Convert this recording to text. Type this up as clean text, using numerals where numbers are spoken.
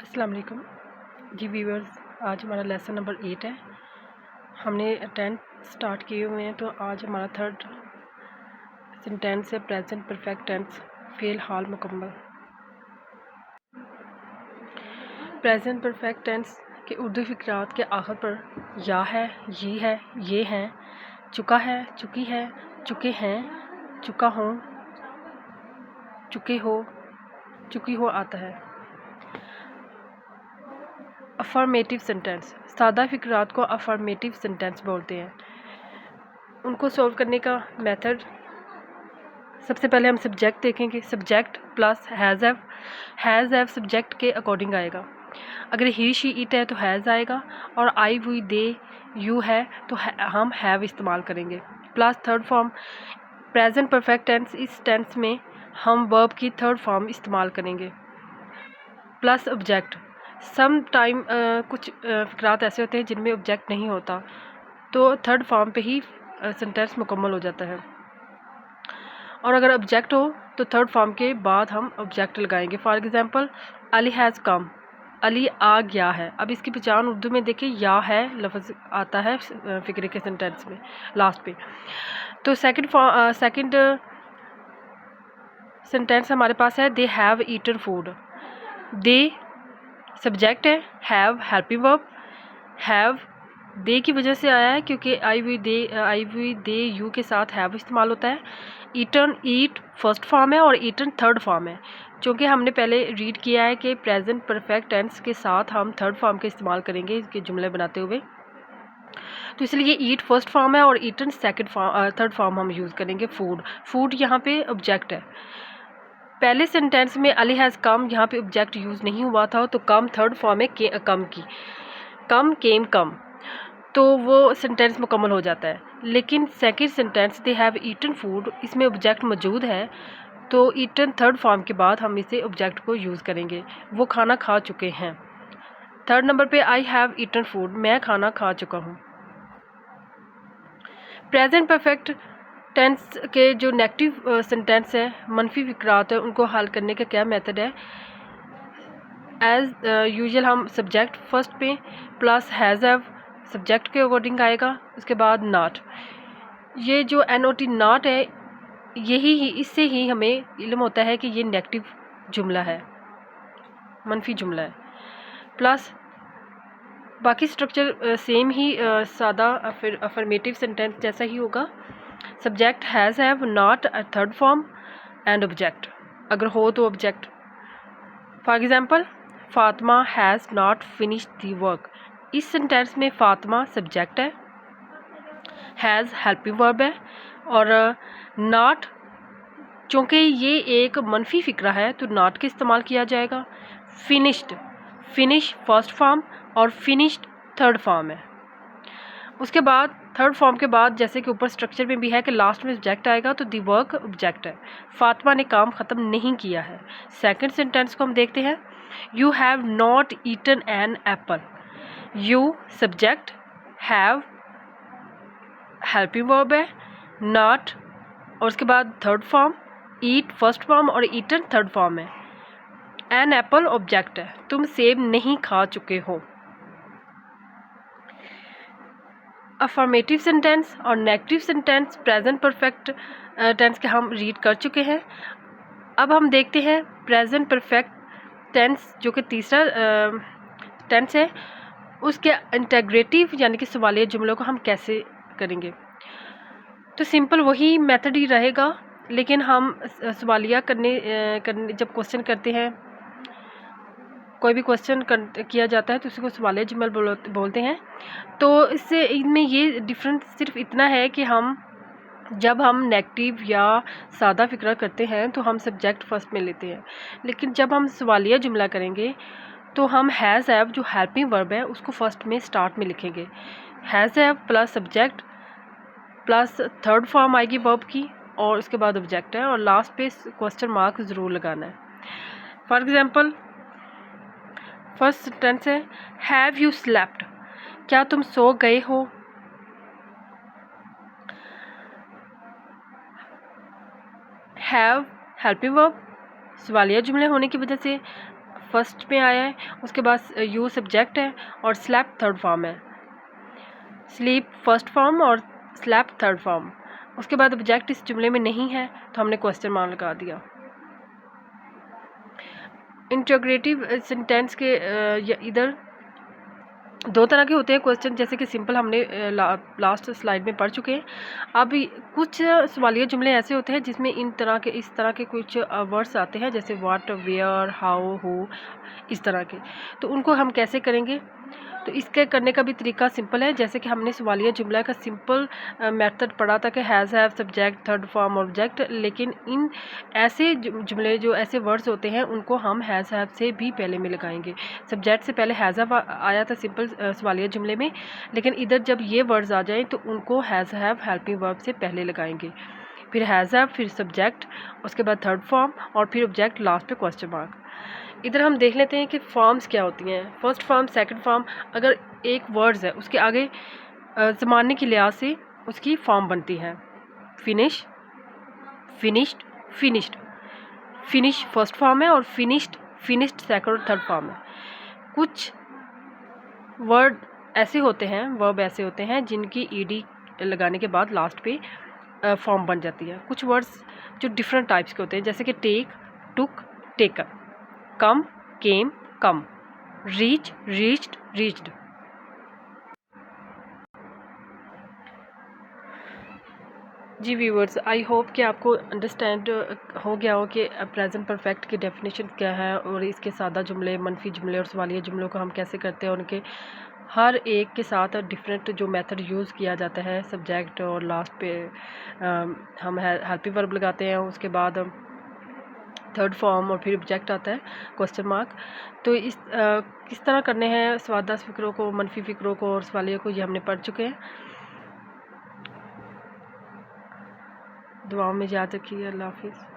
अस्सलाम वालेकुम जी व्यूअर्स। आज हमारा लेसन नंबर 8 है। हमने 10 स्टार्ट किए हुए हैं, तो आज हमारा थर्ड सेंटेंस है प्रेजेंट परफेक्ट टेंस फ़ेल हाल मुकम्मल। प्रेजेंट परफेक्ट टेंस के उर्दू फ़िक्रात के आखिर पर या है, ये हैं, चुका है, चुकी है, चुके हैं, चुका हूँ, चुके हो, चुकी हो आता है। अफर्मेटिव सेंटेंस, सादा फ़िक्रात को अफर्मेटिव सेंटेंस बोलते हैं। उनको सॉल्व करने का मेथड, सबसे पहले हम सब्जेक्ट देखेंगे। Subject plus has have subject के अकॉर्डिंग आएगा। अगर ही शी इट है तो हैज़ आएगा, और आई वी दे यू है तो हम हैव इस्तेमाल करेंगे। Plus third form present perfect tense, इस टेंस में हम वर्ब की थर्ड फॉर्म इस्तेमाल करेंगे। प्लस ऑब्जेक्ट, सम टाइम कुछ फ़िक्रात ऐसे होते हैं जिनमें ऑब्जेक्ट नहीं होता, तो थर्ड फॉर्म पे ही सेंटेंस मुकम्मल हो जाता है। और अगर ऑब्जेक्ट हो तो थर्ड फॉर्म के बाद हम ऑब्जेक्ट लगाएंगे। For example Ali has come, Ali आ गया है। अब इसकी पहचान उर्दू में देखिए, या है लफ्ज़ आता है फ़िक्रे के सेंटेंस में लास्ट पे। तो सेकंड सेंटेंस हमारे पास है they have eaten food. They subject है, have helping verb, have they की वजह से आया है क्योंकि आई वी दे यू के साथ हैव इस्तेमाल होता है। ईटन ईट फर्स्ट फॉर्म है और ईटन थर्ड फॉर्म है। क्योंकि हमने पहले रीड किया है कि प्रेजेंट परफेक्ट टेंस के साथ हम थर्ड फॉर्म का इस्तेमाल करेंगे इसके जुमले बनाते हुए, तो इसलिए ईट फर्स्ट फॉर्म है और ईटन थर्ड फॉर्म हम यूज़ करेंगे। फूड यहाँ पे ऑब्जेक्ट है। पहले सेंटेंस में अली हैज़ कम, यहाँ पे ऑब्जेक्ट यूज़ नहीं हुआ था, तो कम थर्ड फॉर्म है कम की, कम केम कम, तो वो सेंटेंस मुकम्मल हो जाता है। लेकिन second sentence they have eaten food, इसमें ऑब्जेक्ट मौजूद है, तो ईटन थर्ड फॉर्म के बाद हम इसे ऑब्जेक्ट को यूज़ करेंगे। वो खाना खा चुके हैं। थर्ड नंबर पे आई हैव ईटन फूड, मैं खाना खा चुका हूँ। प्रेजेंट परफेक्ट टेंस के जो नेगेटिव सेंटेंस है, मनफी फ़िक्रात है, उनको हल करने का क्या मेथड है। एज़ यूजुअल हम सब्जेक्ट फर्स्ट पे प्लस हैज़ हैव सब्जेक्ट के अकॉर्डिंग आएगा, उसके बाद नॉट। ये जो NOT नॉट है, इससे ही हमें इल्म होता है कि ये नेगेटिव जुमला है, मनफी जुमला है। प्लस बाकी स्ट्रक्चर सेम ही सादा फिर अफर्मेटिव सेंटेंस जैसा ही होगा। Subject has have, not third form and object, अगर हो तो object. For example Fatima has not finished the work, इस सेंटेंस में फातिमा सब्जेक्ट है, हैज़ हेल्पिंग वर्ब है, और नॉट चूँकि ये एक मनफी फ़िक्रा है तो नॉट का इस्तेमाल किया जाएगा। फिनिश फर्स्ट फॉर्म और फिनिश्ड थर्ड फॉर्म है। उसके बाद थर्ड फॉर्म के बाद जैसे कि ऊपर स्ट्रक्चर में भी है कि लास्ट में ऑब्जेक्ट आएगा, तो दी वर्क ऑब्जेक्ट है। फातिमा ने काम ख़त्म नहीं किया है। सेकंड सेंटेंस को हम देखते हैं। You have not eaten an apple, you subject, have helping verb है, नॉट और उसके बाद third form, eat first form और ईटन थर्ड फॉर्म है। एन एप्पल ऑब्जेक्ट है, तुम सेब नहीं खा चुके हो। अफर्मेटिव सेंटेंस और negative sentence present perfect tense के हम रीड कर चुके हैं। अब हम देखते हैं प्रेजेंट परफेक्ट टेंस जो कि तीसरा टेंस है, उसके इंटेग्रेटिव यानी कि सवालिया जुमलों को हम कैसे करेंगे। तो सिंपल वही मेथड ही रहेगा, लेकिन हम सवालिया करने जब क्वेश्चन करते हैं, कोई भी क्वेश्चन किया जाता है तो उसी को सवालिया जुमल बोलते हैं। तो इससे इनमें ये डिफरेंस सिर्फ इतना है कि जब हम नेगेटिव या सादा फ़िक्रा करते हैं तो हम सब्जेक्ट फर्स्ट में लेते हैं, लेकिन जब हम सवालिया जुमला करेंगे तो हम हैज़ हैव जो हेल्पिंग वर्ब है उसको फर्स्ट में स्टार्ट में लिखेंगे। Has have plus subject plus third form आएगी वर्ब की, और उसके बाद ऑब्जेक्ट है, और लास्ट पे क्वेश्चन मार्क ज़रूर लगाना है। फॉर एग्जांपल फर्स्ट सेंटेंस है हैव यू स्लेप्ट, क्या तुम सो गए हो। हैव हेल्पिंग वर्ब, सवालिया जुमले होने की वजह से फर्स्ट में आया है, उसके बाद यू सब्जेक्ट है और स्लेप्ट थर्ड फॉर्म है। स्लीप फर्स्ट फॉर्म और स्लेप्ट थर्ड फॉर्म। उसके बाद ऑब्जेक्ट इस जुमले में नहीं है तो हमने क्वेश्चन मार्क लगा दिया। इंटीग्रेटिव सेंटेंस के इधर दो तरह के होते हैं क्वेश्चन, जैसे कि सिंपल हमने लास्ट स्लाइड में पढ़ चुके हैं। अब कुछ सवालिया जुमले ऐसे होते हैं जिसमें इस तरह के कुछ वर्ड्स आते हैं, जैसे व्हाट, वेयर, हाउ, हु, इस तरह के। तो उनको हम कैसे करेंगे? तो इसके करने का भी तरीका सिंपल है। जैसे कि हमने सवालिया जुमला का सिंपल मेथड पढ़ा था कि has, have, subject, third form, object. लेकिन इन ऐसे जुमले जो ऐसे वर्ड्स होते हैं उनको हम हैज़, हैव से भी पहले में लगाएंगे। सब्जेक्ट से पहले हैज़, हैव आया था सिंपल सवालिया जुमले में, लेकिन इधर जब ये वर्ड्स आ जाएँ तो उनको हैज़, हैव हेल्पिंग वर्ब से पहले लगाएंगे, फिर हैज़, हैव, फिर सब्जेक्ट, उसके बाद थर्ड फॉर्म और फिर ऑब्जेक्ट, लास्ट पे क्वेश्चन मार्क। इधर हम देख लेते हैं कि फॉर्म्स क्या होती हैं। First form, second form. अगर एक वर्ड्स है उसके आगे ज़माने की लिहाज से उसकी फॉर्म बनती है। Finish, finished, finished. Finish first form है और फिनिश्ड सेकंड और थर्ड फॉर्म है। कुछ वर्ड ऐसे होते हैं, वर्ब ऐसे होते हैं जिनकी ईडी लगाने के बाद लास्ट पे फॉर्म बन जाती है। कुछ वर्ड्स जो डिफरेंट टाइप्स के होते हैं, जैसे कि take, took, taken, come, came, come, reach, reached, reached. जी व्यूअर्स, आई होप कि आपको अंडरस्टैंड हो गया हो कि प्रेजेंट परफेक्ट की डेफिनेशन क्या है और इसके सादा जुमले, मनफी जुमले और सवालिया जुमलों को हम कैसे करते हैं। उनके हर एक के साथ डिफरेंट जो मेथड यूज़ किया जाता है। सब्जेक्ट और लास्ट पे हम हेल्पिंग वर्ब लगाते हैं, उसके बाद थर्ड फॉर्म और फिर ऑब्जेक्ट आता है, क्वेश्चन मार्क। तो किस तरह करने हैं स्वादा फ़िक्रों को, मनफी फ़िक्रों को और सवालिया को, ये हमने पढ़ चुके हैं। दुआओं में याद रखिए। अल्लाह हाफिज़।